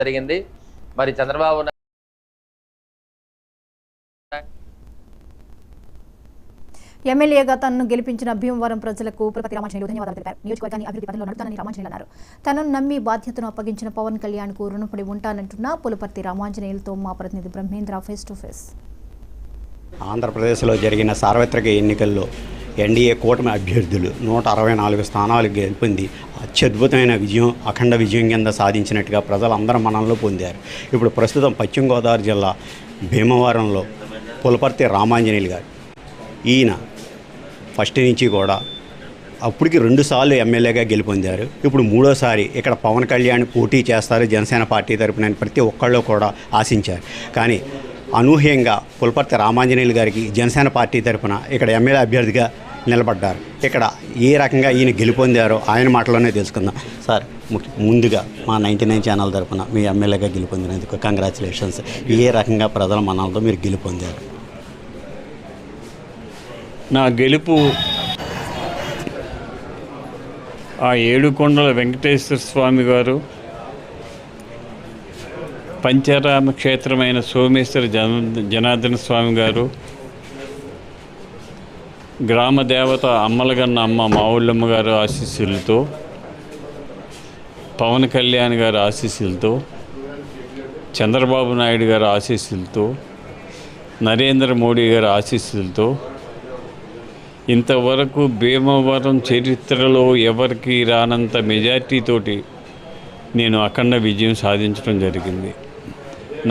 జరిగింది. మరి చంద్రబాబు ఎమ్మెల్యేగా తనను గెలిపించిన భీమవరం ప్రజలకు పులపర్తి రామాంజనేయులు ధన్యవాదాలు తెలిపారు. నియోజకవర్గాన్ని అభివృద్ధి పథంలో నడుపుతానని రామాంజనేయులు అన్నారు. తనను నమ్మి బాధ్యతను అప్పగించిన పవన్ కళ్యాణ్ కు రుణపడి ఉంటానంటున్న పులపర్తి రామాంజనేయులతో మా ప్రతినిధి బ్రహ్మేంద్ర ఫేస్ టు ఫేస్. ఆంధ్రప్రదేశ్లో జరిగిన సార్వత్రిక ఎన్నికల్లో ఎన్డీఏ కూటమి అభ్యర్థులు 164 స్థానాలు గెలుపొంది అత్యద్భుతమైన విజయం, అఖండ విజయం కింద సాధించినట్టుగా ప్రజలందరూ మనంలో పొందారు. ఇప్పుడు ప్రస్తుతం పశ్చిమ గోదావరి జిల్లా భీమవరంలో పులపర్తి రామాంజనేయులు గారు, ఈయన ఫస్ట్ నుంచి కూడా అప్పటికి 2 సార్లు ఎమ్మెల్యేగా గెలుపొందారు. ఇప్పుడు 3వసారి ఇక్కడ పవన్ కళ్యాణ్ పోటీ చేస్తారు జనసేన పార్టీ తరపున ప్రతి ఒక్కళ్ళు కూడా ఆశించారు. కానీ అనూహ్యంగా పులపర్తి రామాంజనేయులు గారికి జనసేన పార్టీ తరపున ఇక్కడ ఎమ్మెల్యే అభ్యర్థిగా నిలబడ్డారు. ఇక్కడ ఏ రకంగా ఈయన గెలుపొందారో ఆయన మాటలోనే తెలుసుకుందాం. సార్, ముందుగా మా 99 ఛానల్ తరపున మీ ఎమ్మెల్యేగా గెలుపొందినందుకు కంగ్రాచులేషన్స్. ఏ రకంగా ప్రజల మనాలతో మీరు గెలుపొందారు? నా గెలుపు ఆ ఏడుకొండల వెంకటేశ్వర స్వామి గారు, పంచారామ క్షేత్రమైన సోమేశ్వర జనార్దన స్వామి గారు, గ్రామ దేవత అమ్మలగన్న అమ్మ మావుళ్ళమ్మ గారు ఆశీస్సులతో, పవన్ కళ్యాణ్ గారి ఆశీస్సులతో, చంద్రబాబు నాయుడు గారి ఆశీస్సులతో, నరేంద్ర మోడీ గారి ఆశీస్సులతో ఇంతవరకు భీమవరం చరిత్రలో ఎవరికి రానంత మెజార్టీతోటి నేను అఖండ విజయం సాధించడం జరిగింది.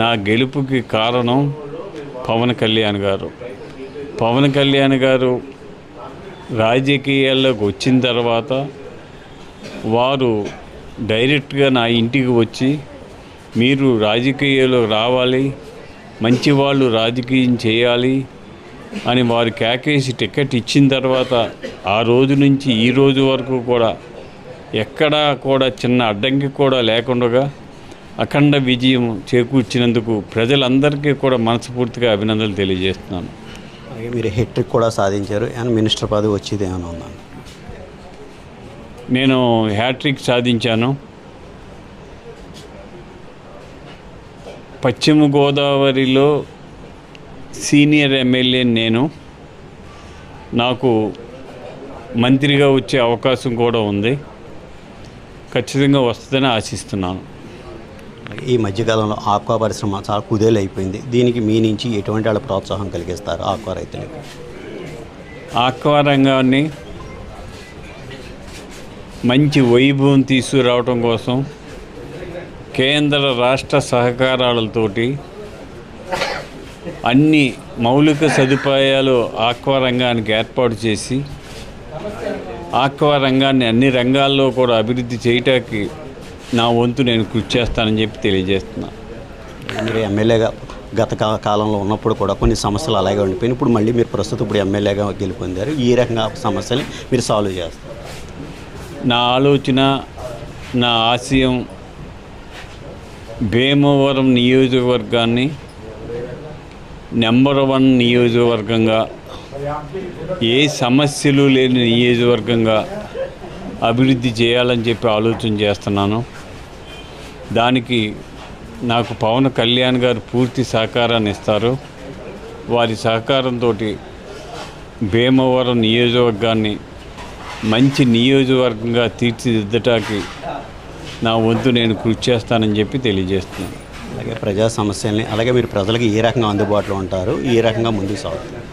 నా గెలుపుకి కారణం పవన్ కళ్యాణ్ గారు. పవన్ కళ్యాణ్ గారు రాజకీయాల్లోకి వచ్చిన తర్వాత వారు డైరెక్ట్గా నా ఇంటికి వచ్చి మీరు రాజకీయాల్లో రావాలి, మంచి వాళ్ళు రాజకీయం చేయాలి అని వారు కేకేసి టికెట్ ఇచ్చిన తర్వాత ఆ రోజు నుంచి ఈ రోజు వరకు కూడా ఎక్కడా కూడా చిన్న అడ్డంకి కూడా లేకుండా అఖండ విజయం చేకూర్చినందుకు ప్రజలందరికీ కూడా మనస్ఫూర్తిగా అభినందనలు తెలియజేస్తున్నాను. మీరు హెట్రిక్ కూడా సాధించారు. మినిస్టర్ పదవి వచ్చేది ఏమైనా ఉందా? నేను హ్యాట్రిక్ సాధించాను. పశ్చిమ గోదావరిలో సీనియర్ ఎమ్మెల్యే నేను. నాకు మంత్రిగా వచ్చే అవకాశం కూడా ఉంది. ఖచ్చితంగా వస్తుందని ఆశిస్తున్నాను. ఈ మధ్యకాలంలో ఆక్వా పరిశ్రమ చాలా కుదేలు అయిపోయింది. దీనికి మీ నుంచి ఎటువంటి వాళ్ళ ప్రోత్సాహం కలిగిస్తారు ఆక్వా రైతులకు? ఆక్వా రంగాన్ని మంచి వైభవం తీసుకురావడం కోసం కేంద్ర రాష్ట్ర సహకారాలతోటి అన్ని మౌలిక సదుపాయాలు ఆక్వా రంగానికి ఏర్పాటు చేసి ఆక్వా రంగాన్ని అన్ని రంగాల్లో కూడా అభివృద్ధి చేయటానికి నా వంతు నేను కృషి చేస్తానని చెప్పి తెలియజేస్తున్నాను. మీరు ఎమ్మెల్యేగా గత కాలంలో ఉన్నప్పుడు కూడా కొన్ని సమస్యలు అలాగే ఉండిపోయినాయి. ఇప్పుడు మళ్ళీ మీరు ప్రస్తుతం ఇప్పుడు ఎమ్మెల్యేగా గెలుపొందారు. ఈ రకంగా సమస్యలు మీరు సాల్వ్ చేస్తారు? నా ఆలోచన, నా ఆశయం భీమవరం నియోజకవర్గాన్ని నెంబర్ 1 నియోజకవర్గంగా, ఏ సమస్యలు లేని నియోజకవర్గంగా అభివృద్ధి చేయాలని చెప్పి ఆలోచన చేస్తున్నాను. దానికి నాకు పవన్ కళ్యాణ్ గారు పూర్తి సహకారాన్ని ఇస్తారు. వారి సహకారంతో భీమవరం నియోజకవర్గాన్ని మంచి నియోజకవర్గంగా తీర్చిదిద్దటానికి నా వంతు నేను కృషి చేస్తానని చెప్పి తెలియజేస్తున్నాను. అలాగే ప్రజా సమస్యల్ని, అలాగే మీరు ప్రజలకు ఏ రకంగా అందుబాటులో ఉంటారు, ఏ రకంగా ముందుకు సాగుతారు?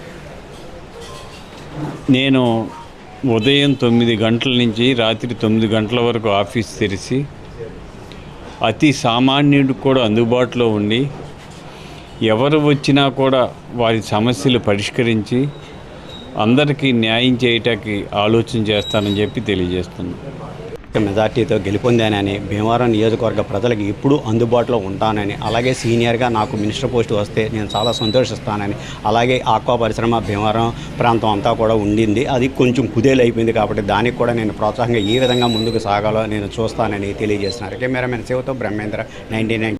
నేను ఉదయం 9 గంటల నుంచి రాత్రి 9 గంటల వరకు ఆఫీస్ తెరిచి అతి సామాన్యుడికి కూడా అందుబాటులో ఉండి ఎవరు వచ్చినా కూడా వారి సమస్యలు పరిష్కరించి అందరికీ న్యాయం చేయటానికి ఆలోచన చేస్తానని చెప్పి తెలియజేస్తున్నాను. మెజార్టీతో గెలుపొందానని, భీమవరం నియోజకవర్గ ప్రజలకు ఎప్పుడూ అందుబాటులో ఉంటానని, అలాగే సీనియర్గా నాకు మినిస్టర్ పోస్ట్ వస్తే నేను చాలా సంతోషిస్తానని, అలాగే ఆక్వా పరిశ్రమ భీమవరం ప్రాంతం అంతా కూడా ఉండింది, అది కొంచెం కుదేలు అయిపోయింది కాబట్టి దానికి కూడా నేను ప్రోత్సాహంగా ఏ విధంగా ముందుకు సాగాలో నేను చూస్తానని తెలియజేస్తున్నారు. కెమెరామెన్ శివతో బ్రహ్మేంద్ర, 99.